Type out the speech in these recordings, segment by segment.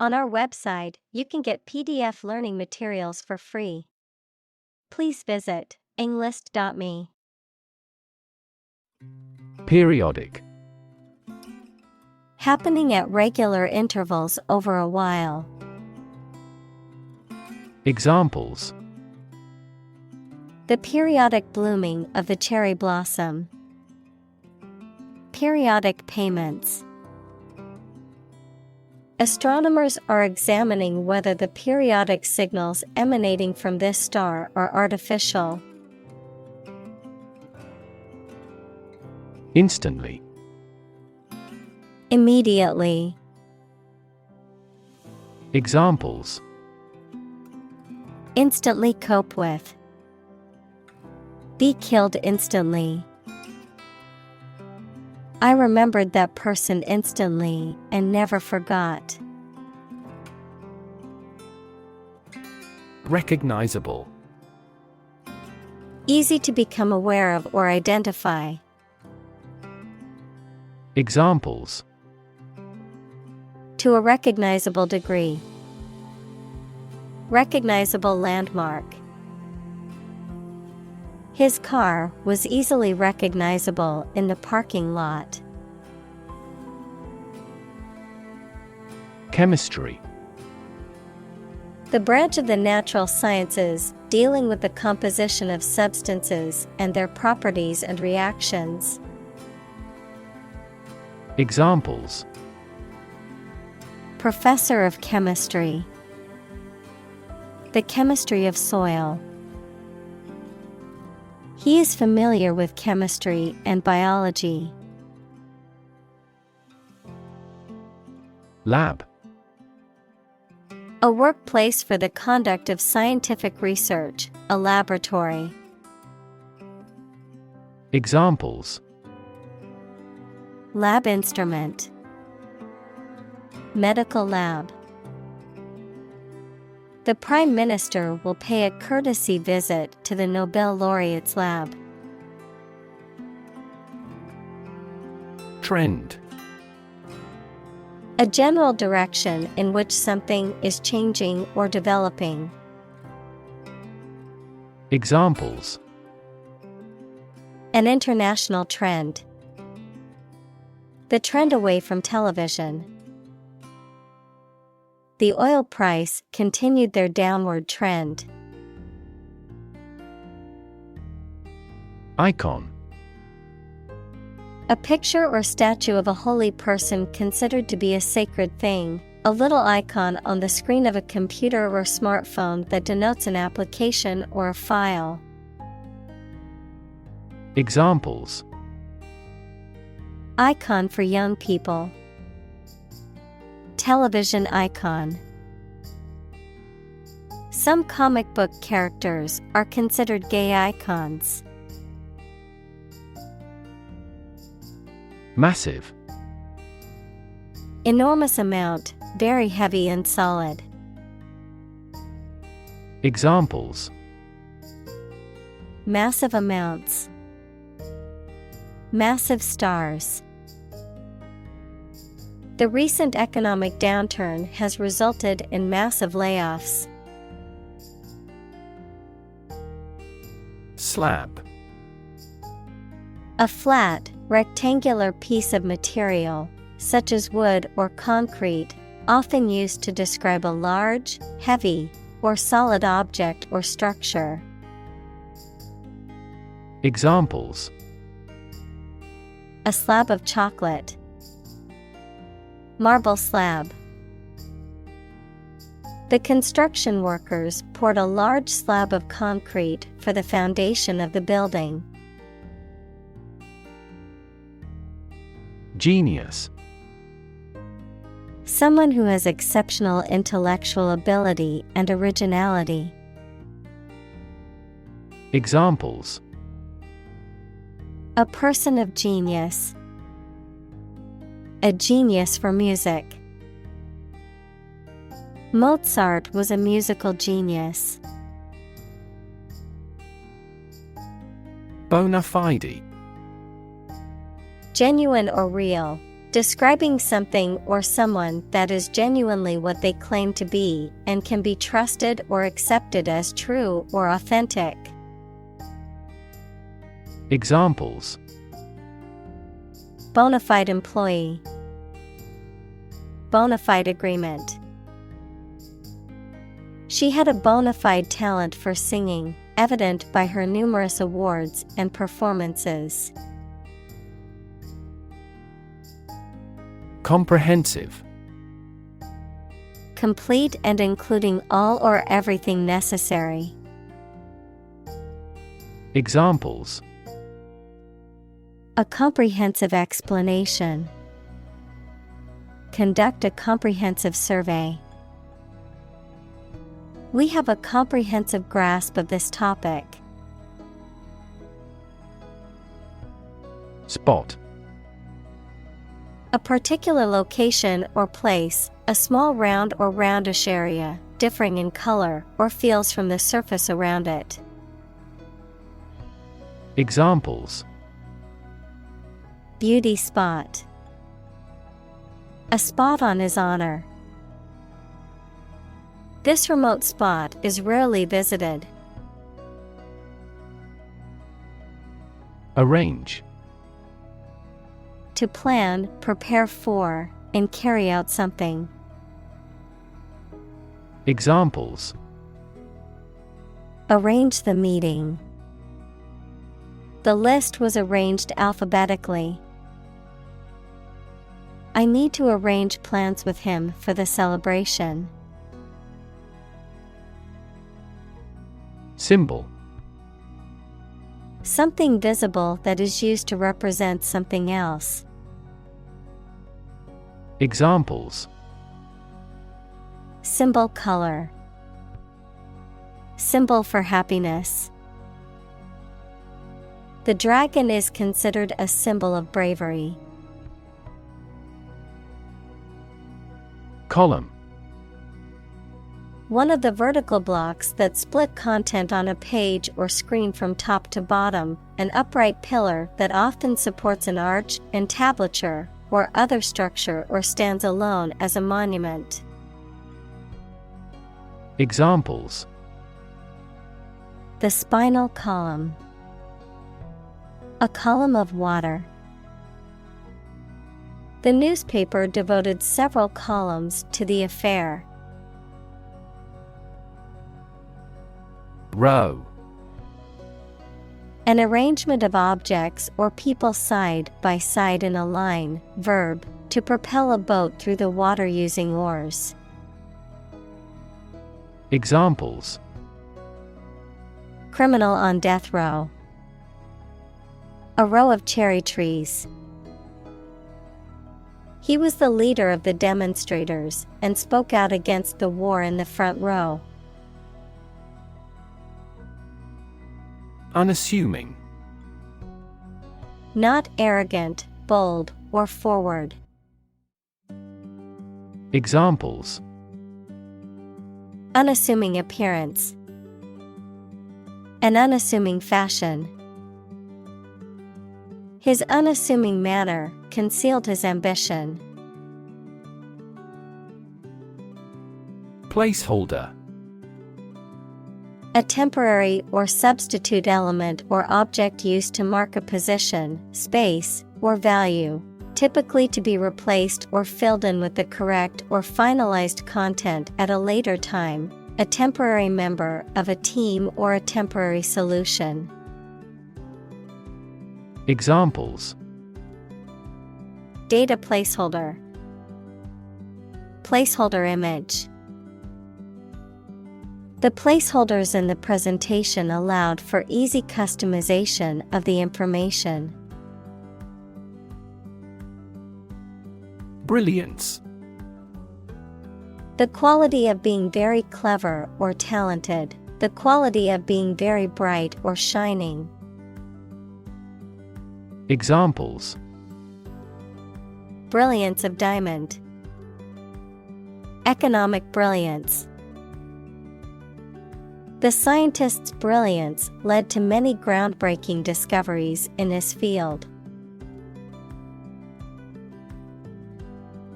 On our website, you can get PDF learning materials for free. Please visit englist.me. Periodic. Happening at regular intervals over a while. Examples: The periodic blooming of the cherry blossom. Periodic payments. Astronomers are examining whether the periodic signals emanating from this star are artificial. Instantly. Immediately. Examples: Instantly cope with. Be killed instantly. I remembered that person instantly and never forgot. Recognizable. Easy to become aware of or identify. Examples: To a recognizable degree. Recognizable landmark. His car was easily recognizable in the parking lot. Chemistry. The branch of the natural sciences dealing with the composition of substances and their properties and reactions. Examples: Professor of chemistry. The chemistry of soil. He is familiar with chemistry and biology. Lab. A workplace for the conduct of scientific research, a laboratory. Examples: Lab instrument. Medical lab. The Prime Minister will pay a courtesy visit to the Nobel laureate's lab. Trend. A general direction in which something is changing or developing. Examples: An international trend. The trend away from television. The oil price continued their downward trend. Icon. A picture or statue of a holy person considered to be a sacred thing, a little icon on the screen of a computer or smartphone that denotes an application or a file. Examples: Icon for young people. Television icon. Some comic book characters are considered gay icons. Massive. Enormous amount, very heavy and solid. Examples: Massive amounts. Massive stars. The recent economic downturn has resulted in massive layoffs. Slab. A flat, rectangular piece of material, such as wood or concrete, often used to describe a large, heavy, or solid object or structure. Examples: A slab of chocolate. Marble slab. The construction workers poured a large slab of concrete for the foundation of the building. Genius. Someone who has exceptional intellectual ability and originality. Examples: A person of genius. A genius for music. Mozart was a musical genius. Bona fide. Genuine or real, Describing something or someone that is genuinely what they claim to be and can be trusted or accepted as true or authentic. Examples: Bona fide employee. Bona fide agreement. She had a bona fide talent for singing, evident by her numerous awards and performances. Comprehensive. Complete and including all or everything necessary. Examples: A comprehensive explanation. Conduct a comprehensive survey. We have a comprehensive grasp of this topic. Spot. A particular location or place, a small round or roundish area, differing in color or feels from the surface around it. Examples: Beauty spot. A spot on his honor. This remote spot is rarely visited. Arrange. To plan, prepare for, and carry out something. Examples: Arrange the meeting. The list was arranged alphabetically. I need to arrange plans with him for the celebration. Symbol. Something visible that is used to represent something else. Examples: Symbol color. Symbol for happiness. The dragon is considered a symbol of bravery. Column. One of the vertical blocks that split content on a page or screen from top to bottom, an upright pillar that often supports an arch, entablature, or other structure or stands alone as a monument. Examples: The spinal column. A column of water. The newspaper devoted several columns to the affair. Row. An arrangement of objects or people side by side in a line. Verb, to propel a boat through the water using oars. Examples: Criminal on death row. A row of cherry trees. He was the leader of the demonstrators and spoke out against the war in the front row. Unassuming. Not arrogant, bold, or forward. Examples: Unassuming appearance. An unassuming fashion. His unassuming manner concealed his ambition. Placeholder. A temporary or substitute element or object used to mark a position, space, or value, typically to be replaced or filled in with the correct or finalized content at a later time, a temporary member of a team or a temporary solution. Examples: Data placeholder. Placeholder image. The placeholders in the presentation allowed for easy customization of the information. Brilliance. The quality of being very clever or talented, the quality of being very bright or shining. Examples: Brilliance of diamond. Economic brilliance. The scientist's brilliance led to many groundbreaking discoveries in his field.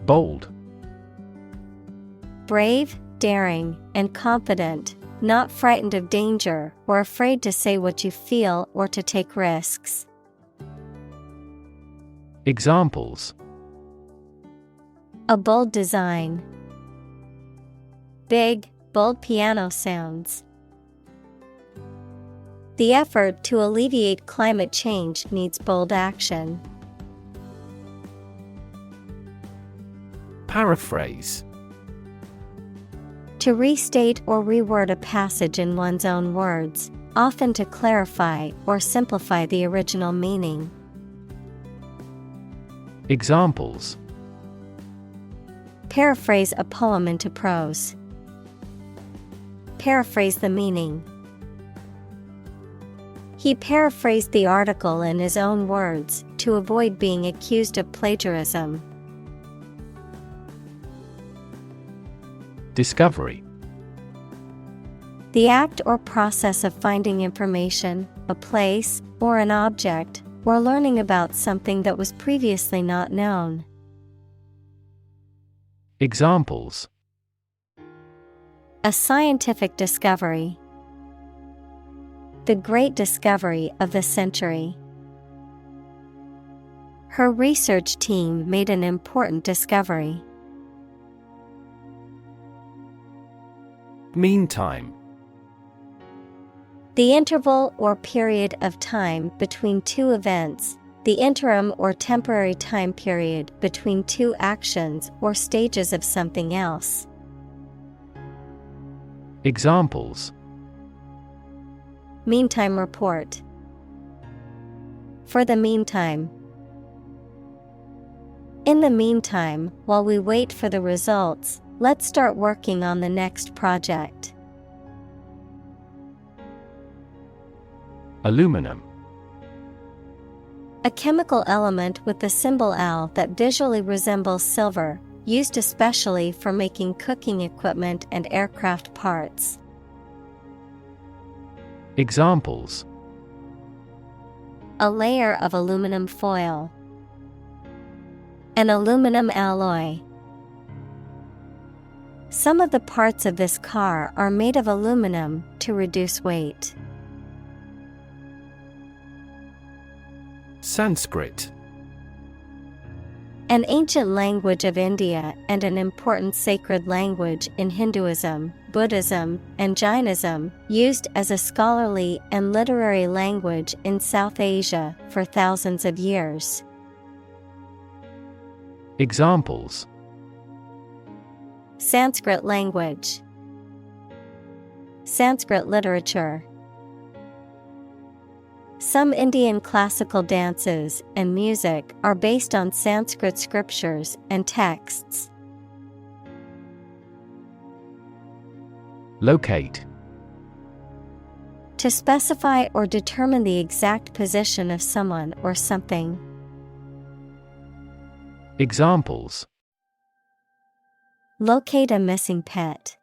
Bold. Brave, daring, and confident, not frightened of danger or afraid to say what you feel or to take risks. Examples: A bold design. Big, bold piano sounds. The effort to alleviate climate change needs bold action. Paraphrase. To restate or reword a passage in one's own words, often to clarify or simplify the original meaning. Examples: Paraphrase a poem into prose. Paraphrase the meaning. He paraphrased the article in his own words to avoid being accused of plagiarism. Discovery. The act or process of finding information, a place, or an object, or learning about something that was previously not known. Examples: A scientific discovery. The great discovery of the century. Her research team made an important discovery. Meantime. The interval or period of time between two events, the interim or temporary time period between two actions or stages of something else. Examples: Meantime report. For the meantime. In the meantime, while we wait for the results, let's start working on the next project. Aluminum. A chemical element with the symbol Al that visually resembles silver, used especially for making cooking equipment and aircraft parts. Examples: A layer of aluminum foil. An aluminum alloy. Some of the parts of this car are made of aluminum to reduce weight. Sanskrit. An ancient language of India and an important sacred language in Hinduism, Buddhism, and Jainism, used as a scholarly and literary language in South Asia for thousands of years. Examples: Sanskrit language. Sanskrit literature. Some Indian classical dances and music are based on Sanskrit scriptures and texts. Locate. To specify or determine the exact position of someone or something. Examples: Locate a missing pet.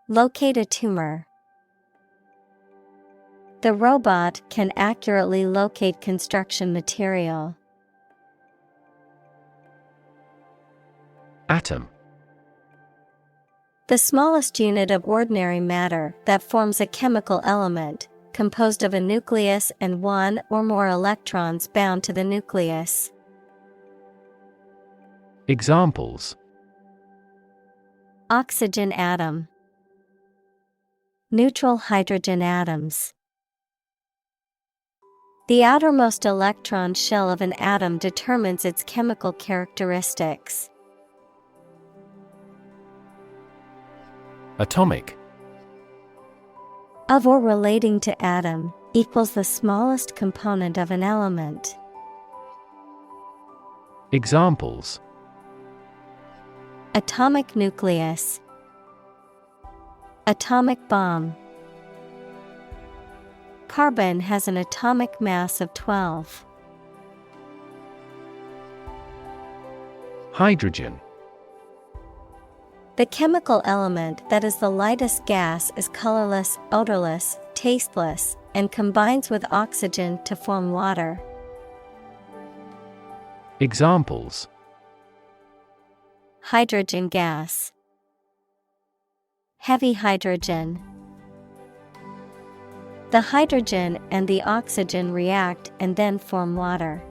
Locate a tumor. The robot can accurately locate construction material. Atom. The smallest unit of ordinary matter that forms a chemical element, composed of a nucleus and one or more electrons bound to the nucleus. Examples: Oxygen atom. Neutral hydrogen atoms. The outermost electron shell of an atom determines its chemical characteristics. Atomic. Of or relating to atom, equals the smallest component of an element. Examples: Atomic nucleus. Atomic bomb. Carbon has an atomic mass of 12. Hydrogen. The chemical element that is the lightest gas is colorless, odorless, tasteless, and combines with oxygen to form water. Examples: hydrogen gas. Heavy hydrogen. The hydrogen and the oxygen react and then form water.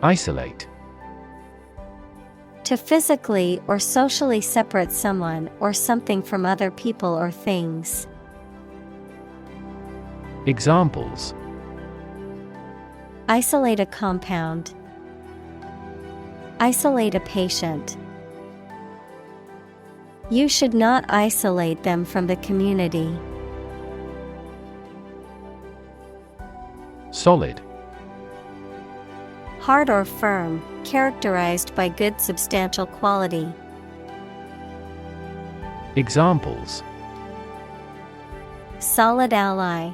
Isolate. To physically or socially separate someone or something from other people or things. Examples: Isolate a compound. Isolate a patient. You should not isolate them from the community. Solid. Hard or firm, characterized by good substantial quality. Examples: Solid ally.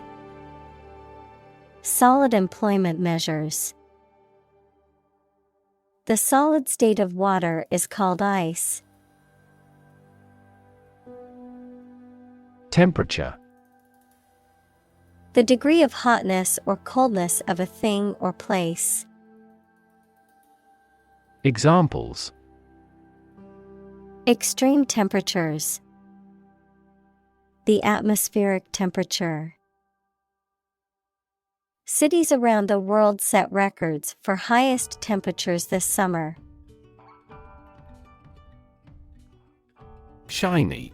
Solid employment measures. The solid state of water is called ice. Temperature. The degree of hotness or coldness of a thing or place. Examples: Extreme temperatures. The atmospheric temperature. Cities around the world set records for highest temperatures this summer. Shiny.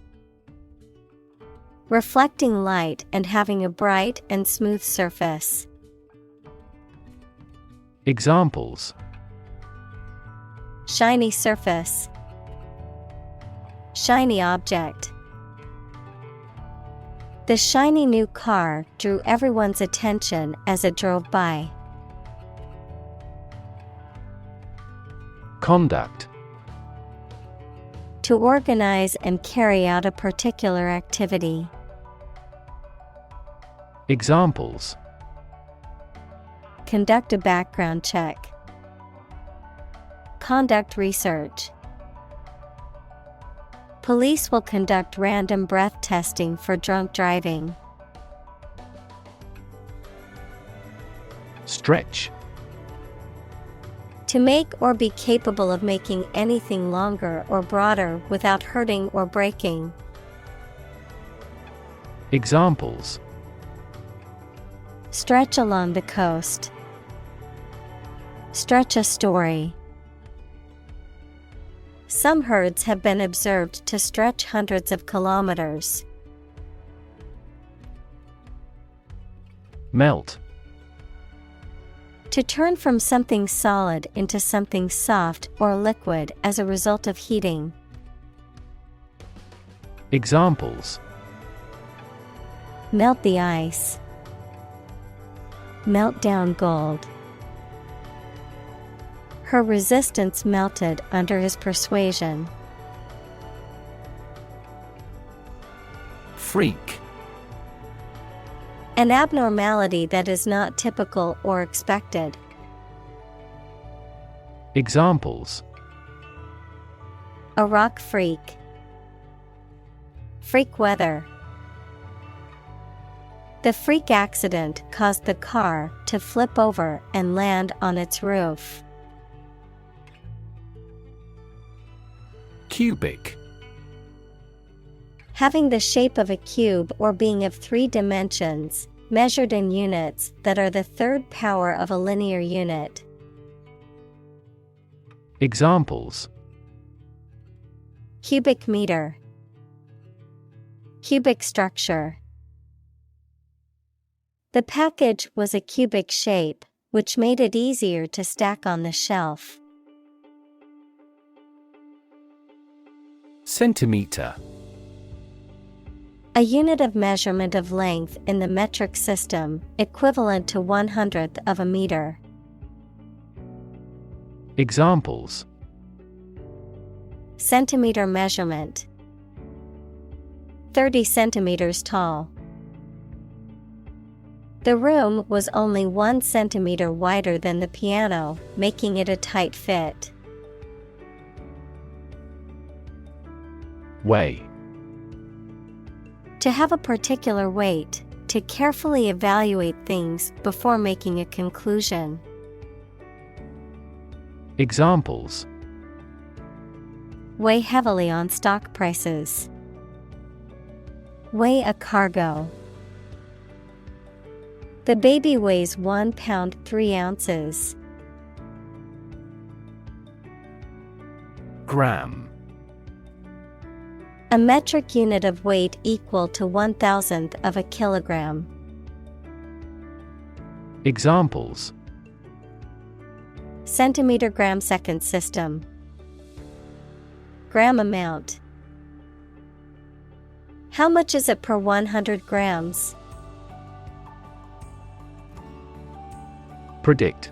Reflecting light and having a bright and smooth surface. Examples: Shiny surface. Shiny object. The shiny new car drew everyone's attention as it drove by. Conduct. To organize and carry out a particular activity. Examples: Conduct a background check. Conduct research. Police will conduct random breath testing for drunk driving. Stretch. To make or be capable of making anything longer or broader without hurting or breaking. Examples: Stretch along the coast. Stretch a story. Some herds have been observed to stretch hundreds of kilometers. Melt. To turn from something solid into something soft or liquid as a result of heating. Examples: Melt the ice. Melt down gold. Her resistance melted under his persuasion. Freak. An abnormality that is not typical or expected. Examples: A rock freak. Freak weather. The freak accident caused the car to flip over and land on its roof. Cubic. Having the shape of a cube or being of 3 dimensions, measured in units that are the third power of a linear unit. Examples: Cubic meter. Cubic structure. The package was a cubic shape, which made it easier to stack on the shelf. Centimeter. A unit of measurement of length in the metric system, equivalent to 1/100th of a meter. Examples: Centimeter measurement. 30 centimeters tall. The room was only 1 centimeter wider than the piano, making it a tight fit. Weigh. To have a particular weight, to carefully evaluate things before making a conclusion. Examples: weigh heavily on stock prices. Weigh a cargo. The baby weighs 1 pound 3 ounces. Gram. A metric unit of weight equal to 1,000th of a kilogram. Examples: Centimeter gram second system. Gram amount. How much is it per 100 grams? Predict.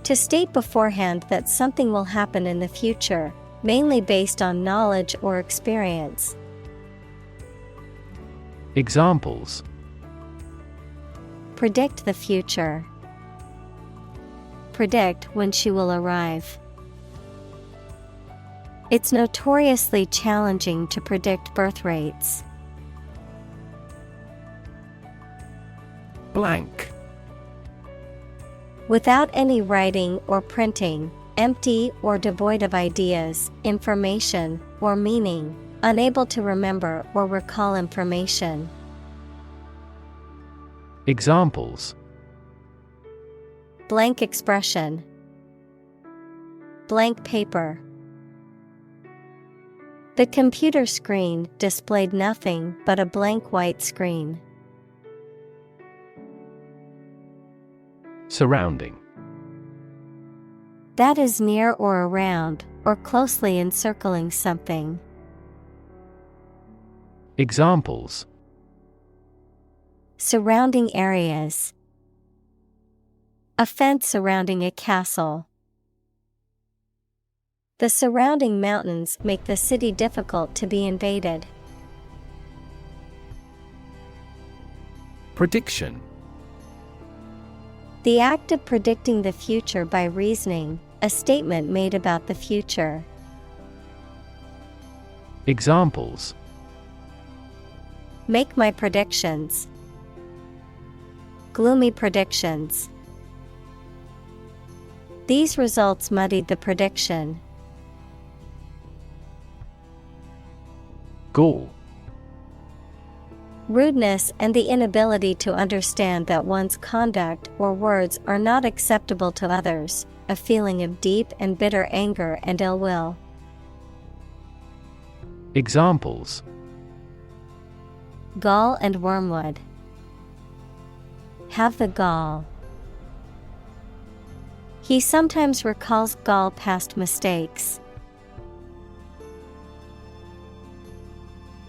To state beforehand that something will happen in the future, mainly based on knowledge or experience. Examples: Predict the future. Predict when she will arrive. It's notoriously challenging to predict birth rates. Blank. Without any writing or printing, empty or devoid of ideas, information, or meaning, unable to remember or recall information. Examples: Blank expression. Blank paper. The computer screen displayed nothing but a blank white screen. Surrounding. That is near or around, or closely encircling something. Examples: Surrounding areas. A fence surrounding a castle. The surrounding mountains make the city difficult to be invaded. Prediction. The act of predicting the future by reasoning, a statement made about the future. Examples: Make my predictions. Gloomy predictions. These results muddied the prediction. Gall. Rudeness and the inability to understand that one's conduct or words are not acceptable to others, a feeling of deep and bitter anger and ill will. Examples: Gall and wormwood. Have the gall. He sometimes recalls gall past mistakes.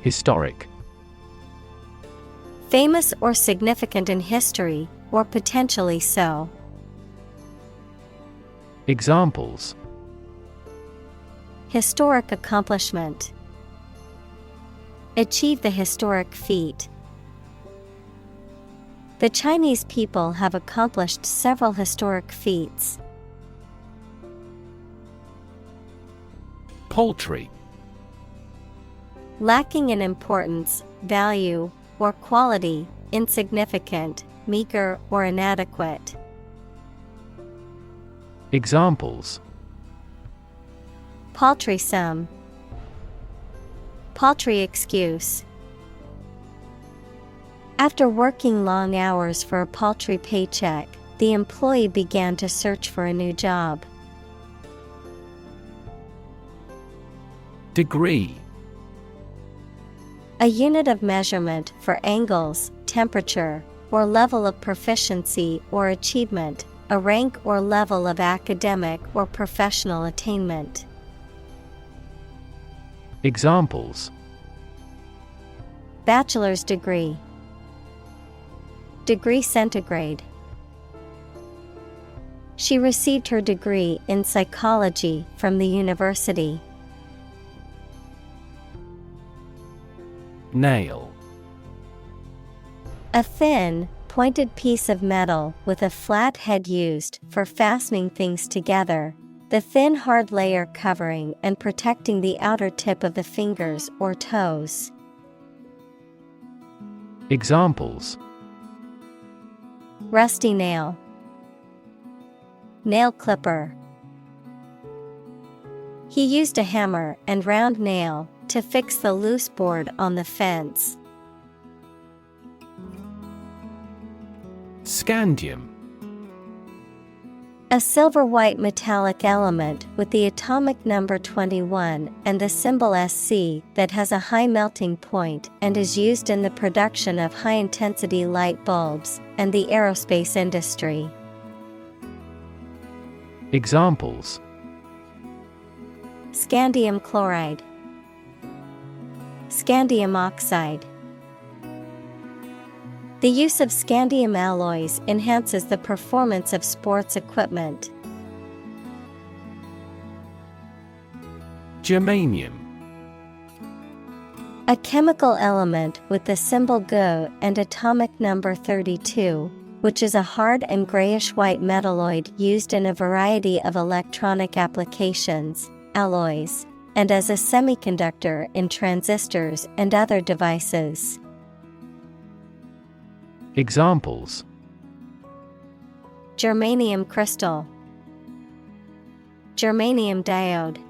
Historic. Famous or significant in history, or potentially so. Examples: Historic accomplishment. Achieve the historic feat. The Chinese people have accomplished several historic feats. Paltry. Lacking in importance, value, or quality, insignificant, meager, or inadequate. Examples: Paltry sum. Paltry excuse. After working long hours for a paltry paycheck, the employee began to search for a new job. Degree. A unit of measurement for angles, temperature, or level of proficiency or achievement, a rank or level of academic or professional attainment. Examples: Bachelor's degree. Degree centigrade. She received her degree in psychology from the university. Nail. A thin, pointed piece of metal with a flat head used for fastening things together, the thin hard layer covering and protecting the outer tip of the fingers or toes. Examples: Rusty nail. nail clipper. He used a hammer and round nail to fix the loose board on the fence. Scandium. A silver-white metallic element with the atomic number 21 and the symbol Sc that has a high melting point and is used in the production of high-intensity light bulbs and the aerospace industry. Examples: Scandium chloride, scandium oxide. The use of scandium alloys enhances the performance of sports equipment. Germanium. A chemical element with the symbol Ge and atomic number 32, which is a hard and grayish-white metalloid used in a variety of electronic applications, alloys, and as a semiconductor in transistors and other devices. Examples: Germanium crystal, germanium diode.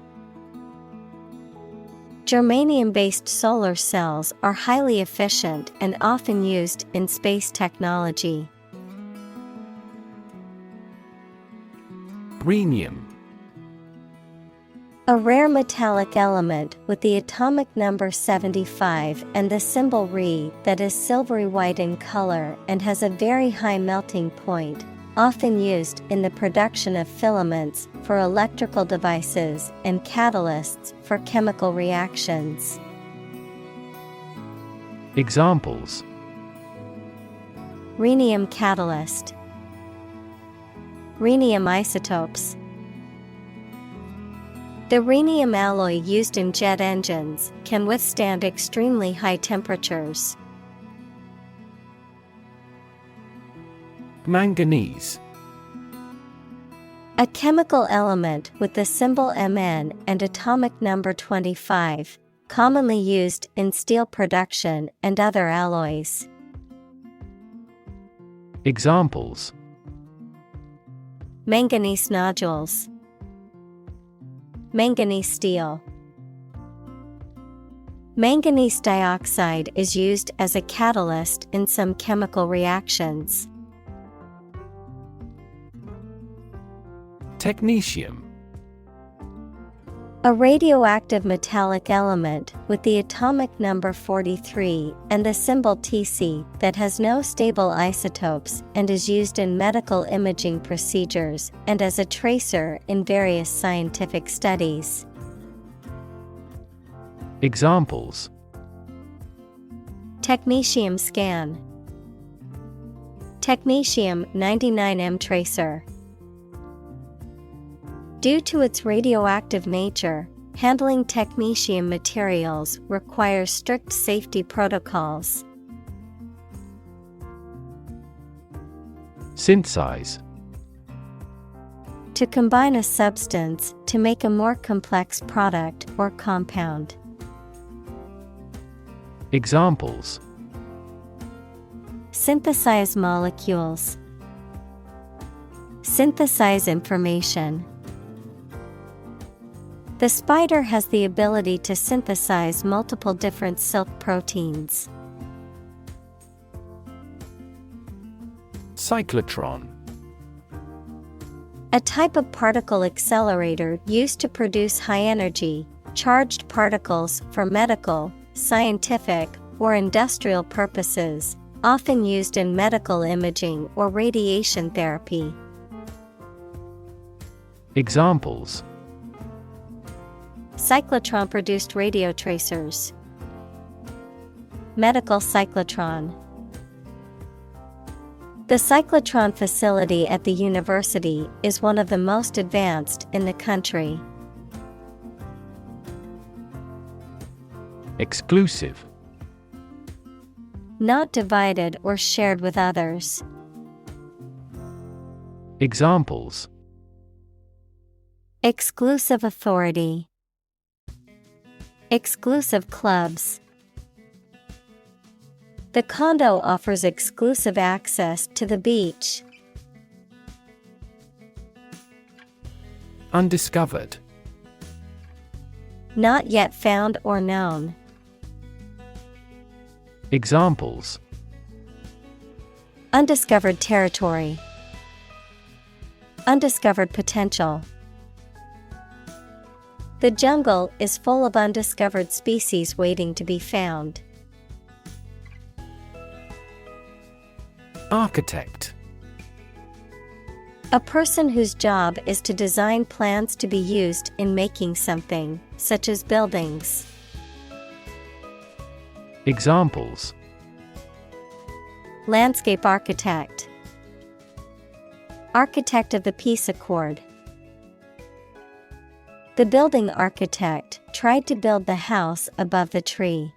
Germanium-based solar cells are highly efficient and often used in space technology. Rhenium. A rare metallic element with the atomic number 75 and the symbol Re that is silvery white in color and has a very high melting point, often used in the production of filaments for electrical devices and catalysts for chemical reactions. Examples: Rhenium catalyst, rhenium isotopes. The rhenium alloy used in jet engines can withstand extremely high temperatures. Manganese. A chemical element with the symbol Mn and atomic number 25, commonly used in steel production and other alloys. Examples: Manganese nodules, manganese steel. Manganese dioxide is used as a catalyst in some chemical reactions. Technetium. A radioactive metallic element with the atomic number 43 and the symbol Tc that has no stable isotopes and is used in medical imaging procedures and as a tracer in various scientific studies. Examples: Technetium scan, Technetium 99M tracer. Due to its radioactive nature, handling technetium materials requires strict safety protocols. Synthesize. To combine a substance to make a more complex product or compound. Examples: Synthesize molecules, synthesize information. The spider has the ability to synthesize multiple different silk proteins. Cyclotron. A type of particle accelerator used to produce high-energy, charged particles for medical, scientific, or industrial purposes, often used in medical imaging or radiation therapy. Examples: Cyclotron-produced radio tracers, medical cyclotron. The cyclotron facility at the university is one of the most advanced in the country. Exclusive. Not divided or shared with others. Examples: Exclusive authority, exclusive clubs. The condo offers exclusive access to the beach. Undiscovered. Not yet found or known. Examples: Undiscovered territory. Undiscovered potential. The jungle is full of undiscovered species waiting to be found. Architect. A person whose job is to design plans to be used in making something, such as buildings. Examples: Landscape architect. Architect of the Peace Accord. The building architect tried to build the house above the tree.